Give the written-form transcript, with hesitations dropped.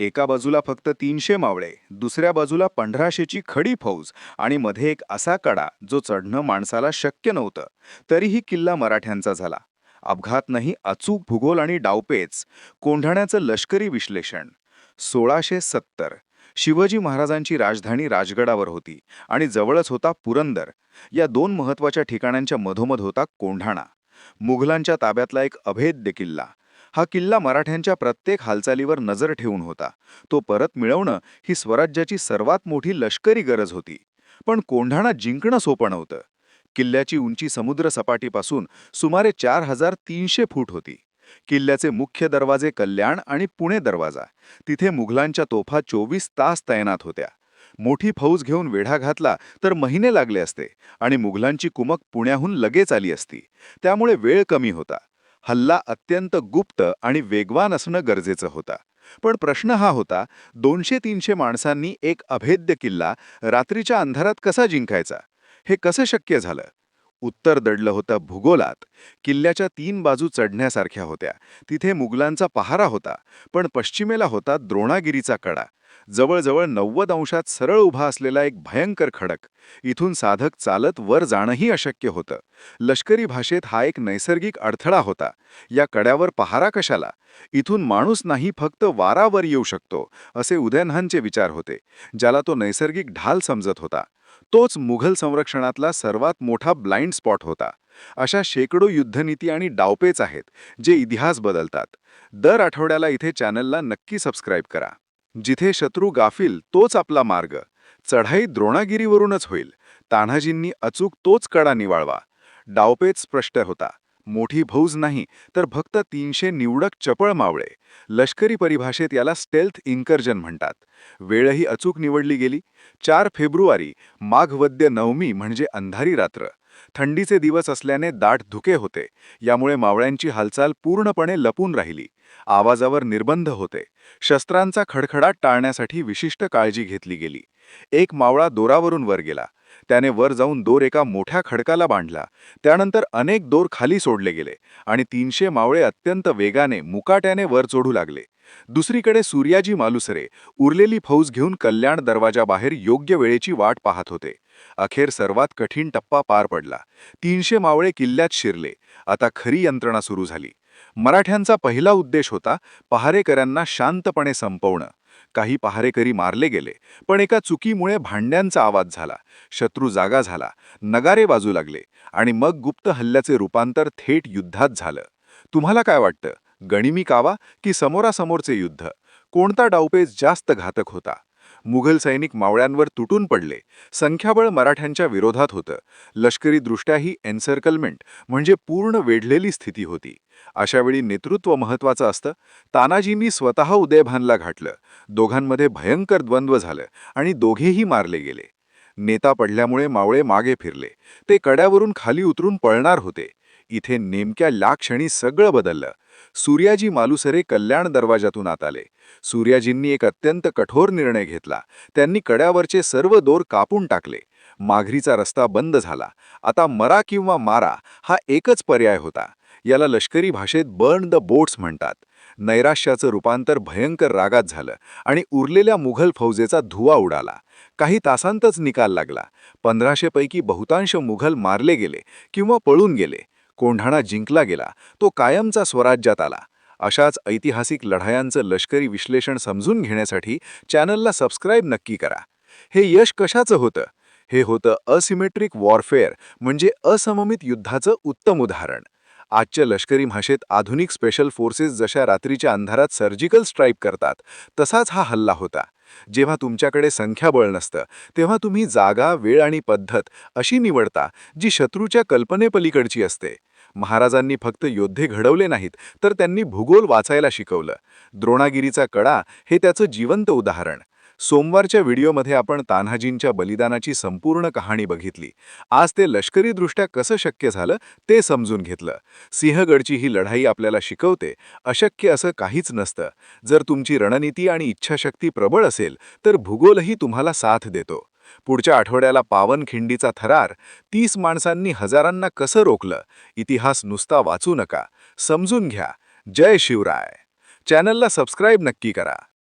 एका बाजूला फक्त 300 मावळे, दुसऱ्या बाजूला 1500ची खडी फौज आणि मध्ये एक असा कडा जो चढणं माणसाला शक्य नव्हतं. तरीही किल्ला मराठ्यांचा झाला. अपघात नाही, अचूक भूगोल आणि डावपेच. कोंढाण्याचं लष्करी विश्लेषण. 1670 शिवाजी महाराजांची राजधानी राजगडावर होती आणि जवळच होता पुरंदर. या दोन महत्वाच्या ठिकाणांच्या मधोमध होता कोंढाणा, मुघलांच्या ताब्यातला एक अभेद्य किल्ला. हा किल्ला मराठ्यांच्या प्रत्येक हालचालीवर नजर ठेवून होता. तो परत मिळवणं ही स्वराज्याची सर्वात मोठी लष्करी गरज होती. पण कोंढाणा जिंकणं सोपं नव्हतं. किल्ल्याची उंची समुद्र सपाटीपासून सुमारे 4300 फूट होती. किल्ल्याचे मुख्य दरवाजे कल्याण आणि पुणे दरवाजा. तिथे मुघलांच्या तोफा 24 तास तैनात होत्या. मोठी फौज घेऊन वेढा घातला तर महिने लागले असते आणि मुघलांची कुमक पुण्याहून लगेच आली असती. त्यामुळे वेळ कमी होता. हल्ला अत्यंत गुप्त आणि वेगवान असणं गरजेचं होता. पण प्रश्न हा होता, 200-300 माणसांनी एक अभेद्य किल्ला रात्रीच्या अंधारात कसा जिंकायचा? हे कसं शक्य झालं? उत्तर दडलं होतं भूगोलात. किल्ल्याच्या 3 बाजू चढण्यासारख्या होत्या. तिथे मुघलांचा पहारा होता, पण पश्चिमेला होता द्रोणागिरीचा कडा. जवळजवळ 90 अंशात सरळ उभा असलेला एक भयंकर खडक. इथून साधक चालत वर जाणंही अशक्य होतं. लष्करी भाषेत हा एक नैसर्गिक अडथळा होता. या कड्यावर पहारा कशाला? इथून माणूस नाही, फक्त वारावर येऊ शकतो, असे उदयनहांचे विचार होते, ज्याला तो नैसर्गिक ढाल समजत होता. तोच मुघल संरक्षणातला सर्वात मोठा ब्लाइंड स्पॉट होता. अशा शेकडो युद्धनीती आणि डावपेच आहेत, जे इतिहास बदलतात. दर आठवड्याला इथे चॅनलला नक्की सबस्क्राईब करा. जिथे शत्रू गाफील तोच आपला मार्ग. चढाई द्रोणागिरीवरूनच होईल. तान्हाजींनी अचूक तोच कडा निवाळवा. डावपेच स्पष्ट होता. मोठी फौज नाही, तर फक्त 300 निवडक चपळ मावळे. लष्करी परिभाषेत याला स्टेल्थ इन्कर्जन म्हणतात. वेळही अचूक निवडली गेली. 4 फेब्रुवारी, माघ वद्य नवमी म्हणजे अंधारी रात्र. थंडीचे दिवस असल्याने दाट धुके होते. यामुळे मावळ्यांची हालचाल पूर्णपणे लपून राहिली. आवाजावर निर्बंध होते. शस्त्रांचा खडखडाट टाळण्यासाठी विशिष्ट काळजी घेतली गेली. एक मावळा दोरावरून वर गेला. त्याने वर जाऊन दोर एका मोठ्या खडकाला बांधला. त्यानंतर अनेक दोर खाली सोडले गेले आणि 300 मावळे अत्यंत वेगाने मुकाट्याने वर चढू लागले. दुसरीकडे सूर्याजी मालुसरे उरलेली फौज घेऊन कल्याण दरवाजाबाहेर योग्य वेळेची वाट पाहत होते. अखेर सर्वात कठीण टप्पा पार पडला. 300 मावळे किल्ल्यात शिरले. आता खरी यंत्रणा सुरू झाली. मराठ्यांचा पहिला उद्देश होता पहारेकऱ्यांना शांतपणे संपवणं. काही पहारेकरी मारले गेले, पण एका चुकीमुळे भांड्यांचा आवाज झाला. शत्रू जागा झाला. नगारे वाजू लागले आणि मग गुप्त हल्ल्याचे रूपांतर थेट युद्धात झालं. तुम्हाला काय वाटतं, गनिमी कावा की समोरासमोरचे युद्ध? कोणता डावपेच जास्त घातक होता? मुघल सैनिक मावळ्यांवर तुटून पडले. संख्याबळ मराठ्यांच्या विरोधात होतं. लष्करीदृष्ट्या ही एन्सर्कलमेंट म्हणजे पूर्ण वेढलेली स्थिती होती. अशावेळी नेतृत्व महत्वाचं असतं. तानाजींनी स्वतः उदयभानला घातलं. दोघांमध्ये भयंकर द्वंद्व झालं आणि दोघेही मारले गेले. नेता पडल्यामुळे मावळे मागे फिरले. ते कड्यावरून खाली उतरून पळणार होते. इथे नेमक्या क्षणी सगळं बदललं. सूर्याजी मालुसरे कल्याण दरवाजातून आत आले. सूर्याजींनी एक अत्यंत कठोर निर्णय घेतला. त्यांनी कड्यावरचे सर्व दोर कापून टाकले. माघरीचा रस्ता बंद झाला. आता मरा किंवा मारा हा एकच पर्याय होता. याला लष्करी भाषेत बर्न द बोट्स म्हणतात. नैराश्याचं रूपांतर भयंकर रागात झालं आणि उरलेल्या मुघल फौजेचा धुवा उडाला. काही तासांतच निकाल लागला. 1500 पैकी बहुतांश मुघल मारले गेले किंवा पळून गेले. कोंढाणा जिंकला गेला. तो कायमचा स्वराज्यात आला. अशाच ऐतिहासिक लढायांचं लष्करी विश्लेषण समजून घेण्यासाठी चॅनलला सबस्क्राईब नक्की करा. हे यश कशाचं होतं? हे होतं असिमेट्रिक वॉरफेअर म्हणजे असममित युद्धाचं उत्तम उदाहरण. आजच्या लष्करी भाषेत आधुनिक स्पेशल फोर्सेस जशा रात्रीच्या अंधारात सर्जिकल स्ट्राईक करतात, तसाच हा हल्ला होता. जेव्हा तुमच्याकडे संख्याबळ नसतं, तेव्हा तुम्ही जागा, वेळ आणि पद्धत अशी निवडता जी शत्रूच्या कल्पनेपलीकडची असते. महाराजांनी फक्त योद्धे घडवले नाहीत, तर त्यांनी भूगोल वाचायला शिकवलं. द्रोणागिरीचा कडा हे त्याचं जिवंत उदाहरण. सोमवारच्या व्हिडिओमध्ये आपण तान्हाजींच्या बलिदानाची संपूर्ण कहाणी बघितली. आज ते लष्करीदृष्ट्या कसं शक्य झालं ते समजून घेतलं. सिंहगडची ही लढाई आपल्याला शिकवते, अशक्य असं काहीच नसतं. जर तुमची रणनीती आणि इच्छाशक्ती प्रबळ असेल, तर भूगोलही तुम्हाला साथ देतो. पुढच्या आठवड्याला पावनखिंडीचा थरार, 30 माणसांनी हजारांना कसं रोखलं. इतिहास नुसता वाचू नका, समजून घ्या. जय शिवराय. चॅनलला सबस्क्राईब नक्की करा.